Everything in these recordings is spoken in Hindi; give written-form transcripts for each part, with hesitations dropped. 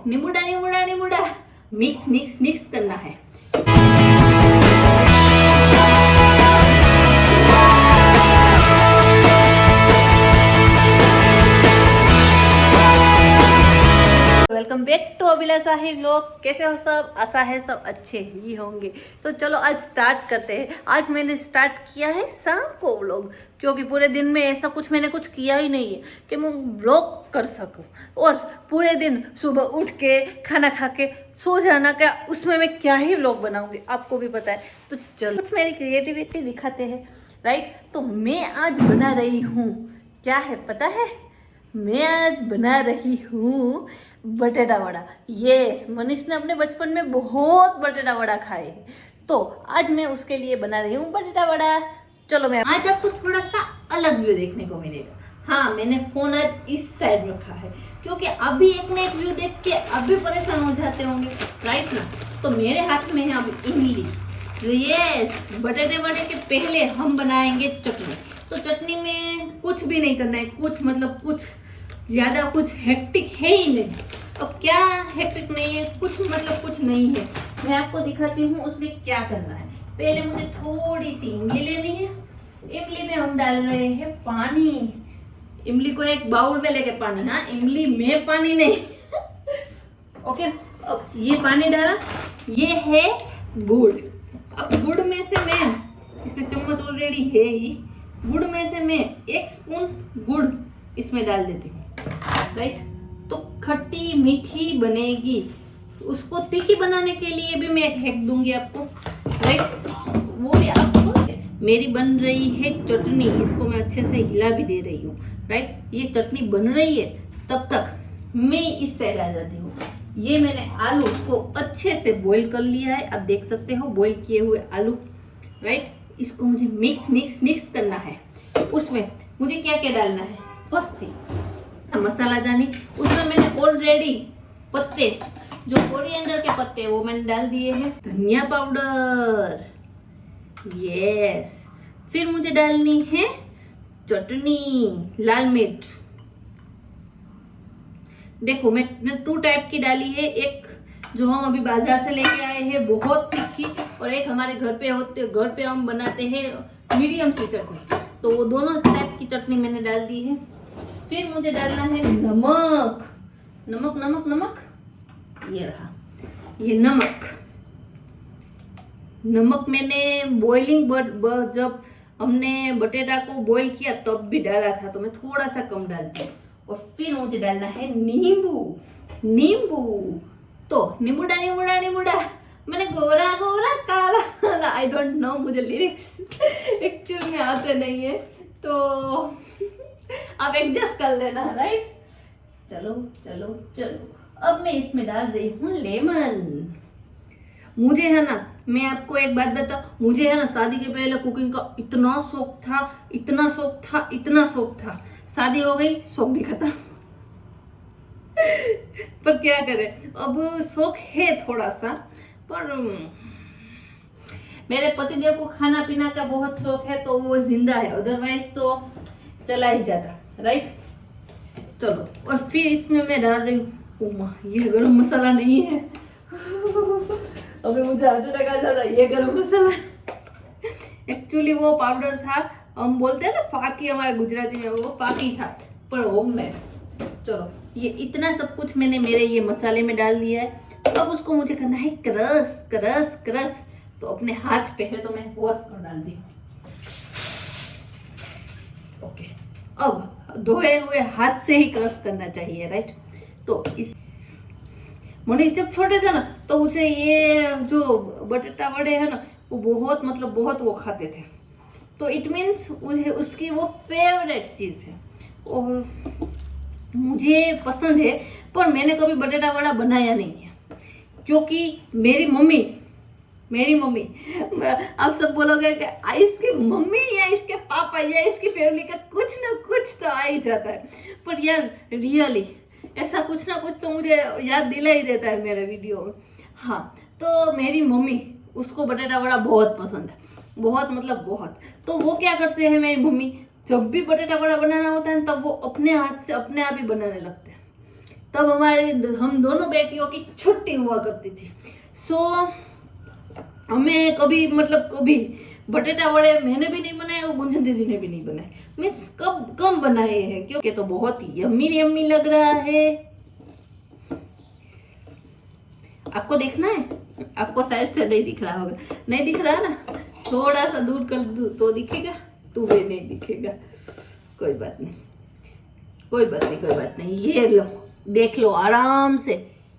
निमुड़ा निमुड़ा निमुड़ा मिक्स मिक्स मिक्स करना है। वेलकम बैक टू अभिलाषा ही व्लॉग। कैसे हो सब? आशा है सब अच्छे ही होंगे। तो चलो आज स्टार्ट करते हैं। आज मैंने स्टार्ट किया है शाम को व्लॉग, क्योंकि पूरे दिन में ऐसा कुछ मैंने कुछ किया ही नहीं है कि मैं व्लॉग कर सकूं। और पूरे दिन सुबह उठ के खाना खा के सो जाना, क्या उसमें मैं क्या ही व्लॉग बनाऊंगी, आपको भी पता है। तो चलो कुछ मेरी क्रिएटिविटी दिखाते हैं, राइट। तो मैं आज बना रही हूँ, क्या है पता है? मैं आज बना रही हूँ बटेटा वड़ा। यस, मनीष ने अपने बचपन में बहुत बटेटा वड़ा खाए हैं, तो आज मैं उसके लिए बना रही हूँ बटेटा वड़ा। चलो मैं आज आपको थोड़ा सा अलग व्यू देखने को मिलेगा। हाँ, मैंने फोन आज इस साइड रखा है, क्योंकि अभी एक ना एक व्यू देख के अभी परेशान हो जाते होंगे, राइट ना। तो मेरे हाथ में है अभी इमली। यस, बटेटे वड़े के पहले हम बनाएंगे चटनी। तो चटनी में कुछ भी नहीं करना है, कुछ मतलब कुछ ज्यादा कुछ हेक्टिक है ही नहीं। अब क्या हेक्टिक नहीं है, कुछ मतलब कुछ नहीं है। मैं आपको दिखाती हूँ उसमें क्या करना है। पहले मुझे थोड़ी सी इमली लेनी है। इमली में हम डाल रहे हैं पानी। इमली को एक बाउल में लेके पानी, हाँ, इमली में पानी नहीं। ओके, अब ये पानी डाला। ये है गुड़। अब गुड़ में से मैं, इसमें चम्मच ऑलरेडी है ही, गुड़ में से मैं 1 स्पून गुड़ इसमें डाल देती हूँ, राइट। तो खट्टी मीठी बनेगी। उसको तीखी बनाने के लिए भी मैं एक हैक दूंगी आपको, राइट। वो भी आपको। मेरी बन रही है चटनी, इसको मैं अच्छे से हिला भी दे रही हूँ, राइट। ये चटनी बन रही है, तब तक मैं इस साइड आ जाती हूँ। ये मैंने आलू को अच्छे से बॉईल कर लिया है, आप देख सकते हो बॉईल किए हुए आलू, राइट। इसको मुझे मिक्स मिक्स मिक्स करना है। उसमें मुझे क्या क्या डालना है? फर्स्ट थिंग मसाला दानी। उसमें मैंने ऑलरेडी पत्ते, जो कोरिएंडर के पत्ते, वो मैंने डाल दिए हैं। धनिया पाउडर, यस। फिर मुझे डालनी है चटनी, लाल मिर्च। देखो मैंने 2 टाइप की डाली है, एक जो हम अभी बाजार से लेके आए हैं बहुत तीखी, और एक हमारे घर पे हम बनाते हैं मीडियम सी चटनी। तो वो दोनों टाइप की चटनी मैंने डाल दी है। फिर मुझे डालना है नमक। नमक नमक नमक, ये रहा ये नमक। नमक मैंने बॉइलिंग जब हमने बटेटा को बॉईल किया तब भी डाला था, तो मैं थोड़ा सा कम डालती हूँ। और फिर मुझे डालना है नींबू। नींबू तो निमुड़ा निमुड़ा निमुड़ा, मैंने गोरा गोरा काला काला, आई डोंट नो, मुझे लिरिक्स एक्चुअल में आते नहीं है, तो आप एडजस्ट कर लेना, राइट। चलो चलो चलो, अब मैं इसमें डाल रही हूँ लेमन। मुझे है ना, मैं आपको एक बात बताऊं, मुझे है ना शादी के पहले कुकिंग का इतना शौक था, इतना शौक था, इतना शौक था। शादी हो गई, शौक भी खत्म। पर क्या करें, अब शौक है थोड़ा सा, पर मेरे पतिदेव को खाना पीना का बहुत शौक है, तो वो जिंदा है, अदरवाइज तो चला ही जाता, राइट। चलो, और फिर इसमें मैं डाल रही हूँ, ये गरम मसाला नहीं है। अभी मुझे हार्ट अटैक आ जाता, ये गरम मसाला एक्चुअली वो पाउडर था, हम बोलते हैं ना फाकी, हमारे गुजराती में वो फाकी था, पर होममेड। चलो, ये इतना सब कुछ मैंने मेरे ये मसाले में डाल दिया है। अब उसको मुझे करना है क्रश क्रश क्रश। तो अपने हाथ पहले तो मैं वॉश कर डाल दी। ओके, अब धोए हुए हाथ से ही क्रश करना चाहिए, राइट। तो इस मनीष जब छोटे थे ना, तो उसे ये जो बटेटा वड़े है ना, वो बहुत मतलब बहुत वो खाते थे। तो इट मीन्स उसकी वो फेवरेट चीज है और मुझे पसंद है, पर मैंने कभी बटेटा वड़ा बनाया नहीं है, क्योंकि मेरी मम्मी आप सब बोलोगे कि इसकी मम्मी या इसके पापा या इसकी फैमिली का कुछ ना कुछ तो आ ही जाता है। पर यार रियली ऐसा कुछ ना कुछ तो मुझे याद दिला ही देता है मेरे वीडियो में। हाँ, तो मेरी मम्मी, उसको बटेटा वड़ा बहुत पसंद है, बहुत मतलब बहुत। तो वो क्या करते हैं मेरी मम्मी, जब भी बटेटा वड़ा बनाना होता है तब वो अपने हाथ से अपने आप ही बनाने लगते हैं। तब हम दोनों बेटियों की छुट्टी हुआ करती थी। सो हमें कभी बटेटा वड़े मैंने भी नहीं बनाए और गुंजन दीदी ने भी नहीं बनाए, मीन्स कम बनाए हैं, क्योंकि तो बहुत ही यम्मी यम्मी लग रहा है। आपको देखना है? आपको शायद से नहीं दिख रहा होगा, नहीं दिख रहा ना, थोड़ा सा दूर कर दूं तो दिखेगा, तू भी नहीं दिखेगा। कोई बात नहीं, कोई बात नहीं, कोई बात नहीं। ये लो, देख लो आराम से,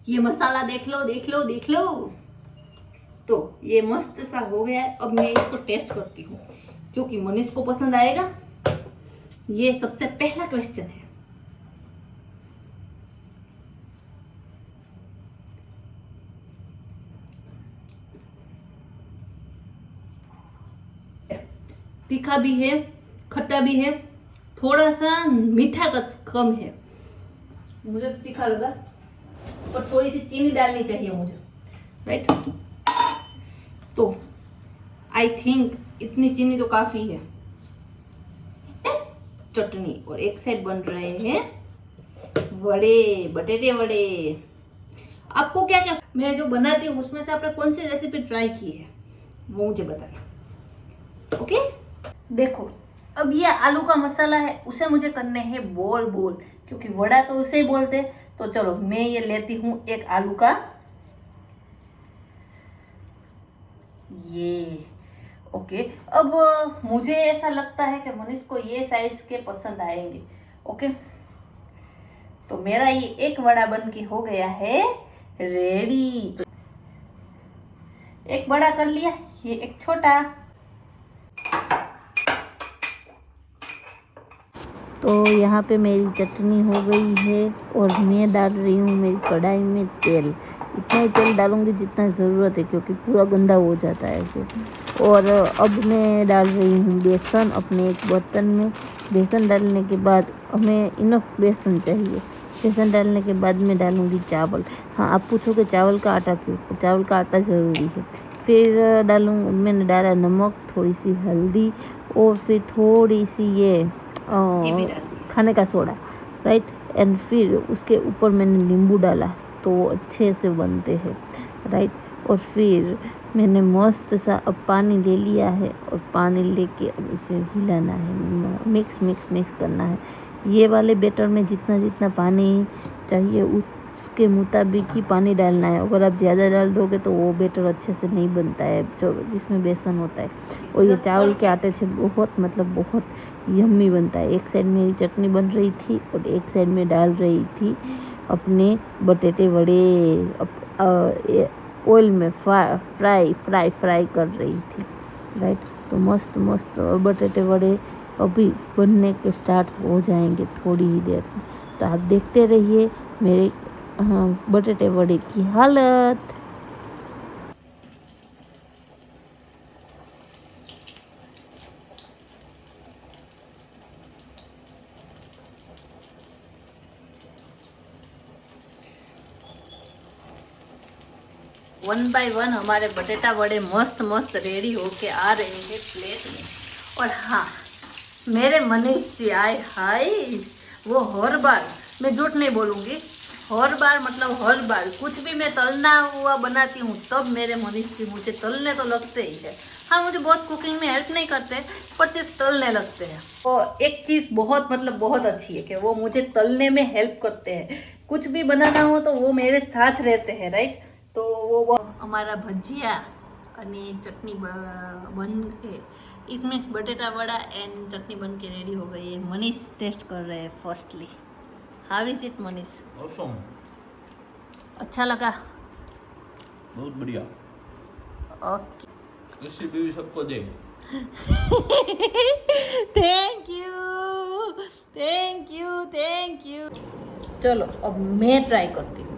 ये मसाला देख लो देख लो देख लो। तो ये मस्त सा हो गया है। अब मैं इसको टेस्ट करती हूँ क्योंकि मनीष को पसंद आएगा। ये सबसे पहला क्वेश्चन है। तीखा भी है, खट्टा भी है, थोड़ा सा मीठा का कम है। मुझे तो तीखा लगा, पर थोड़ी सी चीनी डालनी चाहिए मुझे, राइट? तो आई थिंक इतनी चीनी तो काफी है। चटनी, और एक साइड बन रहे हैं वड़े, बटेटे वड़े। आपको क्या क्या मैं जो बनाती हूँ उसमें से आपने कौन सी रेसिपी ट्राई की है वो मुझे बताना, ओके? देखो, अब ये आलू का मसाला है, उसे मुझे करने हैं बोल बोल, क्योंकि वड़ा तो उसे ही बोलते हैं। तो चलो मैं ये लेती हूँ एक आलू का, ये ओके। अब मुझे ऐसा लगता है कि मनीष को ये साइज के पसंद आएंगे, ओके? तो मेरा ये एक वड़ा बन के हो गया है रेडी। तो एक बड़ा कर लिया, ये एक छोटा। तो यहाँ पे मेरी चटनी हो गई है और मैं डाल रही हूँ मेरी कढ़ाई में तेल। इतना ही तेल डालूंगी जितना ज़रूरत है, क्योंकि पूरा गंदा हो जाता है फिर। और अब मैं डाल रही हूँ बेसन अपने एक बर्तन में। बेसन डालने के बाद हमें इनफ बेसन चाहिए। बेसन डालने के बाद मैं डालूँगी चावल। हाँ, आप पूछोगे चावल का आटा क्यों? चावल का आटा ज़रूरी है। फिर मैंने डाला नमक, थोड़ी सी हल्दी और फिर थोड़ी सी ये खाने का सोडा, राइट? एंड फिर उसके ऊपर मैंने नींबू डाला तो वो अच्छे से बनते हैं, राइट? और फिर मैंने मस्त सा अब पानी ले लिया है और पानी लेके अब उसे हिलाना है, मिक्स करना है। ये वाले बैटर में जितना जितना पानी चाहिए उसके मुताबिक ही पानी डालना है। अगर आप ज़्यादा डाल दोगे तो वो बैटर अच्छे से नहीं बनता है जो जिसमें बेसन होता है। और ये चावल के आटे से बहुत यम्मी बनता है। एक साइड मेरी चटनी बन रही थी और एक साइड में डाल रही थी अपने बटेटे वड़े, ऑयल में फ्राई कर रही थी, राइट? तो मस्त बटेटे वड़े अभी बनने के स्टार्ट हो जाएंगे थोड़ी ही देर में। तो आप देखते रहिए मेरे बटेटे वड़े की हालत। वन बाय वन हमारे बटेटा वड़े मस्त रेडी होके आ रहे हैं प्लेट में। और हाँ, मेरे मनीष जी आए हाय, वो हर बार, मैं झूठ नहीं बोलूँगी, हर बार कुछ भी मैं तलना हुआ बनाती हूँ तब मेरे मनीष जी मुझे तलने तो लगते ही है। हाँ, मुझे बहुत कुकिंग में हेल्प नहीं करते पर सिर्फ तलने लगते हैं। तो एक चीज़ बहुत अच्छी है कि वो मुझे तलने में हेल्प करते हैं। कुछ भी बनाना हो तो वो मेरे साथ रहते हैं, राइट? तो वो हमारा भजिया અને चटनी बन के, इसमें बटेटा वड़ा एंड चटनी बन के रेडी हो गई है। मनीष टेस्ट कर रहे हैं firstly. How is it Manish? Awesome. अच्छा लगा? बहुत बढ़िया। ओके, रेसिपी भी सबको दे। Thank you. चलो अब मैं ट्राई करती हूँ।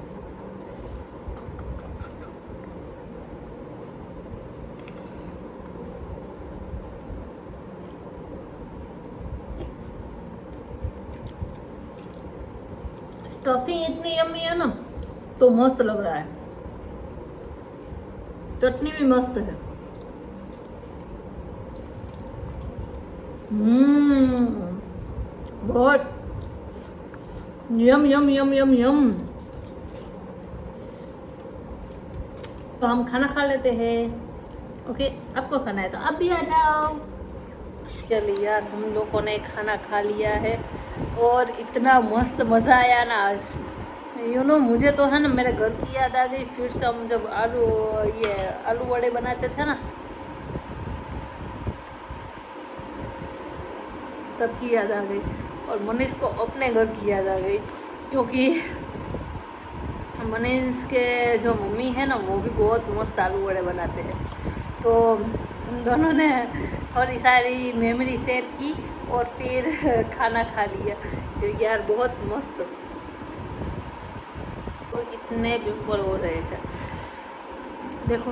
स्टफिंग इतनी यम्मी है ना, तो मस्त लग रहा है। चटनी भी मस्त है। बहुत यम। तो हम खाना खा लेते हैं। ओके, आपको खाना है तो आप भी आ जाओ। चलिए यार, हम लोगों ने खाना खा लिया है और इतना मस्त मज़ा आया ना आज। मुझे तो है ना मेरे घर की याद आ गई फिर से। हम जब आलू वड़े बनाते थे ना, तब की याद आ गई। और मनीष को अपने घर की याद आ गई, क्योंकि मनीष के जो मम्मी है ना, वो भी बहुत मस्त आलू वड़े बनाते हैं। तो हम दोनों ने थोड़ी सारी मेमोरी शेयर की और फिर खाना खा लिया। फिर यार बहुत मस्त। तो कितने पिंपल हो रहे हैं देखो,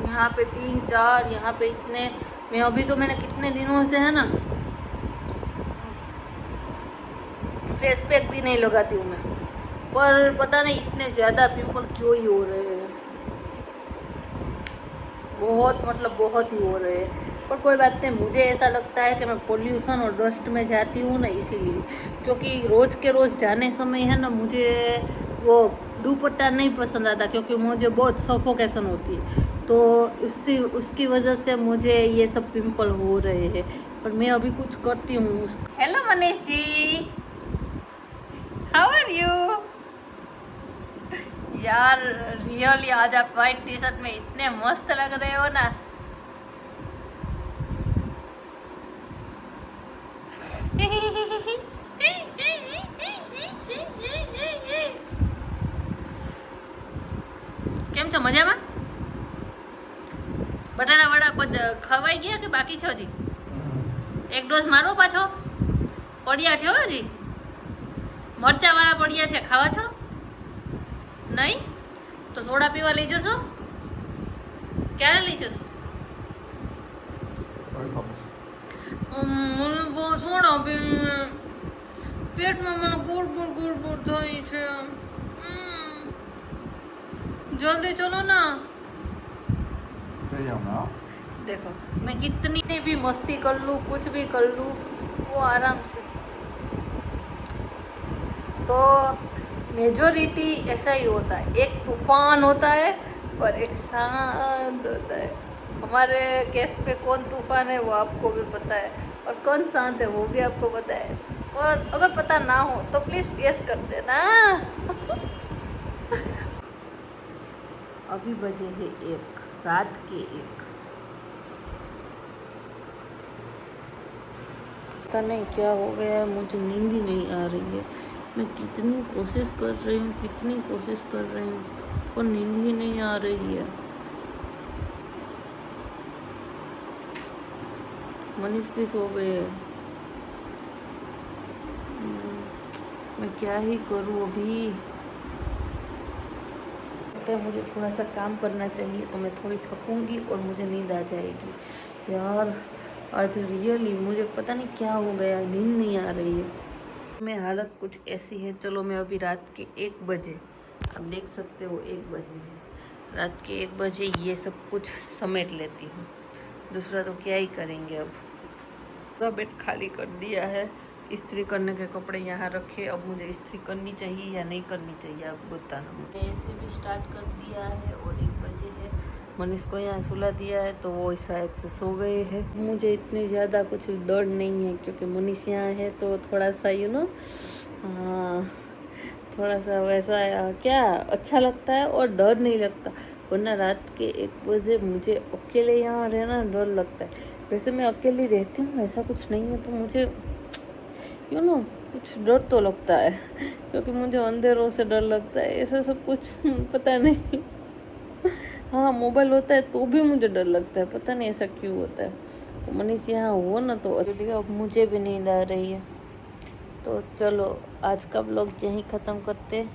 यहाँ पे 3 4, यहाँ पे इतने। मैंने कितने दिनों से है ना फेस पैक भी नहीं लगाती हूँ मैं, पर पता नहीं इतने ज़्यादा पिंपल क्यों ही हो रहे हैं। बहुत ही हो रहे हैं। पर कोई बात नहीं, मुझे ऐसा लगता है कि मैं पोल्यूशन और डस्ट में जाती हूँ ना, इसीलिए। क्योंकि रोज़ के रोज़ जाने समय है ना, मुझे वो दुपट्टा नहीं पसंद आता, क्योंकि मुझे बहुत सफोकेशन होती है। तो उसकी वजह से मुझे ये सब पिंपल हो रहे हैं। पर मैं अभी कुछ करती हूँ। Hello Manish ji, how are you? यार रियली आज आप व्हाइट टी शर्ट में इतने मस्त लग रहे हो ना। કેમ છો, મજામાં? બટાટા વડા ખવાઈ ગયા કે બાકી છે હજી? એક ડોઝ મારો પાછો? પડ્યા છે હજી? મરચાવાળા પડ્યા છે, ખાવા છો? નહીં તો સોડા પીવા લઈ જશો? ક્યારે લઈ જશો? મને બહુ સોડા પી, પેટમાં મને ગુડ થાય છે। जल्दी चलो ना। देखो मैं कितनी भी मस्ती कर लूँ, कुछ भी कर लूँ, वो आराम से। तो मेजोरिटी ऐसा ही होता है, एक तूफान होता है और एक शांत होता है। हमारे केस पे कौन तूफान है वो आपको भी पता है, और कौन शांत है वो भी आपको पता है। और अगर पता ना हो तो प्लीज़ गेस कर देना। अभी बजे है 1, रात के 1। पता नहीं क्या हो गया है, मुझे नींद ही नहीं आ रही है। मैं कितनी कोशिश कर रही हूँ, पर नींद ही नहीं आ रही है। मनीष भी सो गए। मैं क्या ही करूँ अभी। मुझे थोड़ा सा काम करना चाहिए, तो मैं थोड़ी थकूंगी और मुझे नींद आ जाएगी। यार आज रियली मुझे पता नहीं क्या हो गया, नींद नहीं आ रही है। मैं हालत कुछ ऐसी है। चलो मैं अभी रात के 1 बजे, आप देख सकते हो 1 बजे है, रात के 1 बजे ये सब कुछ समेट लेती हूँ। दूसरा तो क्या ही करेंगे। अब पूरा बेड खाली कर दिया है, इस्त्री करने के कपड़े यहाँ रखे। अब मुझे इस्त्री करनी चाहिए या नहीं करनी चाहिए, आप बताना मुझे। ऐसे भी स्टार्ट कर दिया है और 1 बजे है। मनीष को यहाँ सुला दिया है, तो वो शायद से सो गए हैं। मुझे इतनी ज़्यादा कुछ डर नहीं है, क्योंकि मनीष यहाँ है तो थोड़ा सा हाँ, थोड़ा सा वैसा क्या अच्छा लगता है और डर नहीं लगता। वरना रात के 1 बजे मुझे अकेले यहाँ रहना डर लगता है। वैसे मैं अकेली रहती हूँ, ऐसा कुछ नहीं है, तो मुझे कुछ डर तो लगता है, क्योंकि मुझे अंधेरों से डर लगता है। ऐसा सब कुछ पता नहीं। हाँ, मोबाइल होता है तो भी मुझे डर लगता है, पता नहीं ऐसा क्यों होता है। तो मनीष यहाँ हो ना, तो अब मुझे भी नींद आ रही है। तो चलो आज का व्लॉग यहीं ख़त्म करते,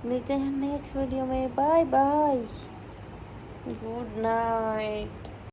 मिलते हैं नेक्स्ट वीडियो में। Bye bye, good night.